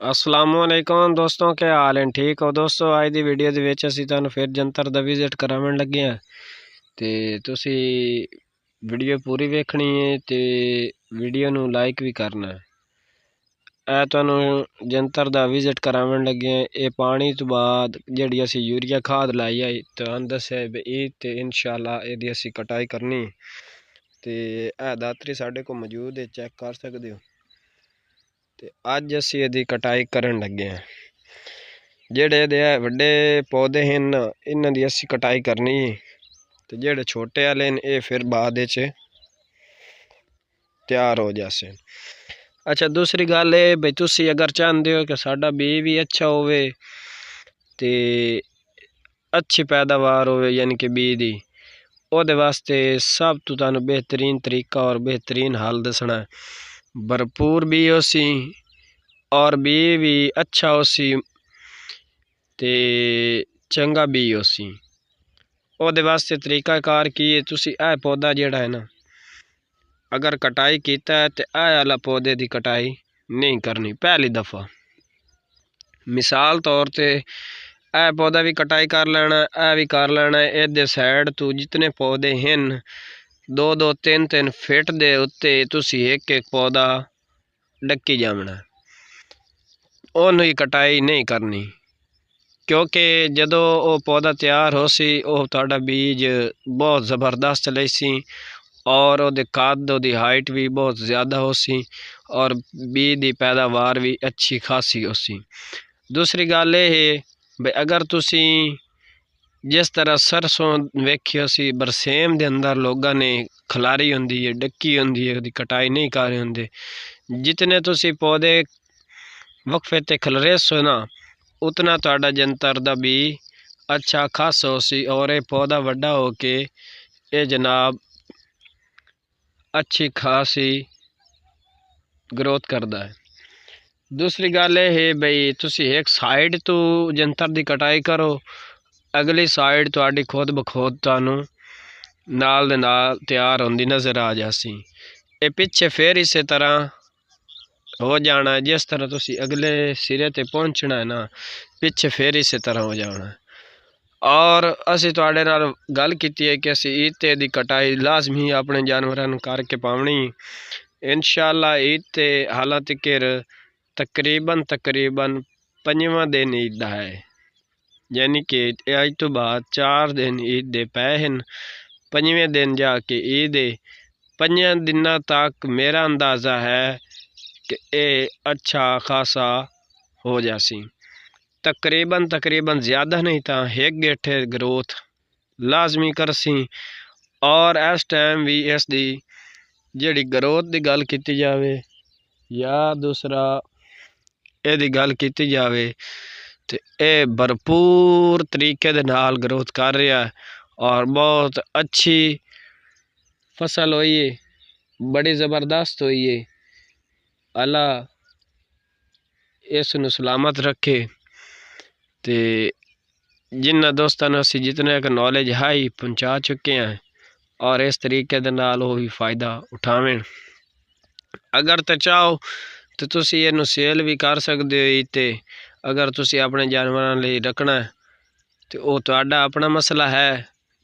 असलामुअलैकुम दोस्तों, क्या हाल है? ठीक हो दोस्तों? आज ਦੀ ਵੀਡੀਓ ਦੇ ਵਿੱਚ ਅਸੀਂ ਤੁਹਾਨੂੰ ਫਿਰ ਜੰਤਰ ਦਾ ਵਿਜ਼ਿਟ ਕਰਾਉਣ ਲੱਗੇ ਹਾਂ ਤੇ ਤੁਸੀਂ ਵੀਡੀਓ ਪੂਰੀ ਵੇਖਣੀ ਹੈ ਤੇ ਵੀਡੀਓ ਨੂੰ ਲਾਈਕ ਵੀ ਕਰਨਾ ਹੈ। ਇਹ ਤੁਹਾਨੂੰ ਜੰਤਰ ਦਾ ਵਿਜ਼ਿਟ ਕਰਾਉਣ ਲੱਗੇ ਹਾਂ। ਇਹ ਪਾਣੀ ਤੋਂ ਬਾਅਦ ਜਿਹੜੀ ਅਸੀਂ ਯੂਰੀਆ ਖਾਦ ਲਾਈ ਹੈ ਤੁਹਾਨੂੰ ਦੱਸਿਆ ਵੀ ਇਹ ਤੇ ਇਨਸ਼ਾਅੱਲਾ ਇਹਦੀ ਅਸੀਂ ਕਟਾਈ ਕਰਨੀ ਤੇ ਇਹ ਦਾਤਰੀ ਸਾਡੇ ਕੋਲ ਮੌਜੂਦ ਹੈ, ਚੈੱਕ ਕਰ ਸਕਦੇ ਹੋ। ਤੇ ਅੱਜ ਅਸੀਂ ਇਹਦੀ ਕਟਾਈ ਕਰਨ ਲੱਗੇ ਹਾਂ। ਜਿਹੜੇ ਇਹਦੇ ਵੱਡੇ ਪੌਦੇ ਹਨ ਇਹਨਾਂ ਦੀ ਅਸੀਂ ਕਟਾਈ ਕਰਨੀ ਤੇ ਜਿਹੜੇ ਛੋਟੇ ਵਾਲੇ ਨੇ ਇਹ ਫਿਰ ਬਾਅਦ ਵਿੱਚ ਤਿਆਰ ਹੋ ਜਾਸੇ। ਅੱਛਾ, ਦੂਸਰੀ ਗੱਲ ਇਹ ਵੀ ਤੁਸੀਂ ਅਗਰ ਚਾਹੁੰਦੇ ਹੋ ਕਿ ਸਾਡਾ ਬੀਜ ਵੀ ਅੱਛਾ ਹੋਵੇ ਤੇ ਅੱਛੀ ਪੈਦਾਵਾਰ ਹੋਵੇ ਯਾਨੀ ਕਿ ਬੀਜ ਦੀ, ਉਹਦੇ ਵਾਸਤੇ ਸਭ ਤੋਂ ਤੁਹਾਨੂੰ बेहतरीन तरीका और बेहतरीन हल दसना। भरपूर भी होसी और बी भी अच्छा होसी ते चंगा भी होसी। ਉਹਦੇ ਵਾਸਤੇ ਤਰੀਕਾਕਾਰ ਕੀ ਹੈ, ਤੁਸੀਂ ਇਹ ਪੌਦਾ ਜਿਹੜਾ ਹੈ ਨਾ अगर कटाई कीता है तो ਇਹ वाला पौधे की कटाई नहीं करनी पहली दफ़ा। मिसाल तौर पर यह पौधा भी कटाई कर लेना, यह भी कर लेना। इधर साइड तो जितने पौधे हैं दो दो तीन तीन फिट दे उत्ते तुसी एक एक पौधा डक्की जावना, उन्होंने ही कटाई नहीं करनी क्योंकि जदों वो पौधा तैयार हो सी वो तुहाडा बीज बहुत ज़बरदस्त लैसी और वो कद वो हाइट भी बहुत ज़्यादा हो सी और बीज की पैदावार भी अच्छी खासी हो सी। दूसरी गल ये है भाई अगर तुसी जिस तरह सरसों वेखियो सी बरसेम के अंदर लोगों ने खलारी होंदी है, डक्की होंदी है, उसकी कटाई नहीं कर रहे होंगे। जितने तुसी पौधे वक्फे ते खलरे सो ना उतना तुहाडा जंतर दा भी अच्छा खासा हो सी और ये पौधा वड्डा हो के ये जनाब अच्छी खासी ग्रोथ करता है। दूसरी गल ये है बई तुसी एक साइड तो जंतर की कटाई करो, अगली साइड तुहाडी खुद बखुद तुहानू नाल दे नाल तैयार होंदी नज़र आ जासी। ये पिछे फिर इस तरह हो जाना है, जिस तरह तुसी अगले सिरे ते पहुँचना है ना पिछे फिर इस तरह हो जाना है। और असी तुहाडे नाल गल कीती है कि असी ईद ते दी कटाई लाजमी अपने जानवरां नूं करके पावनी। इंशाअल्लाह ईद ते हालां तिकर तकरीबन 5वां दिन ईद दा है, यानी कि अज तो बाद 4 दिन ईद दे पै हैं। 5वें दिन जाके ईद है। 5 दिनों तक मेरा अंदाज़ा है कि ये अच्छा खासा हो जासी। तकरीबन ज़्यादा नहीं था एक गेठे ग्रोथ लाजमी करसी। और इस टाइम भी इसकी जिहड़ी ग्रोथ की गल की जाए या दूसरा यदि गल की जाए तो यह भरपूर तरीके दे नाल ग्रोथ कर रहा है और बहुत अच्छी फसल हुई है, बड़ी ज़बरदस्त हुई है। अल्लाह इसनूं सलामत रखे। तो जिन्होंने दोस्तों ने असी जितने एक नॉलेज हाई पहुँचा चुके हैं और इस तरीके दे नाल वो भी फ़ायदा उठावें। अगर तो चाहो तो तुसी इनू सेल भी कर सकते हो। तो अगर तुसी अपने जानवरों लिए रखना है तो वो तुहाडा अपना मसला है,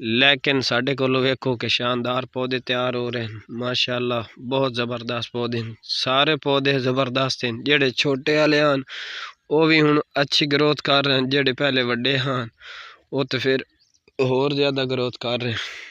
लेकिन साढ़े कोलों वेखो कि शानदार पौधे तैयार हो रहे हैं माशाअल्लाह, बहुत ज़बरदस्त पौधे हैं। सारे पौधे ज़बरदस्त हैं। जेडे छोटे वाले हैं वो भी हुण अच्छी ग्रोथ कर रहे हैं, जेडे पहले वड्डे हैं वो तो फिर होर ज़्यादा ग्रोथ कर रहे हैं।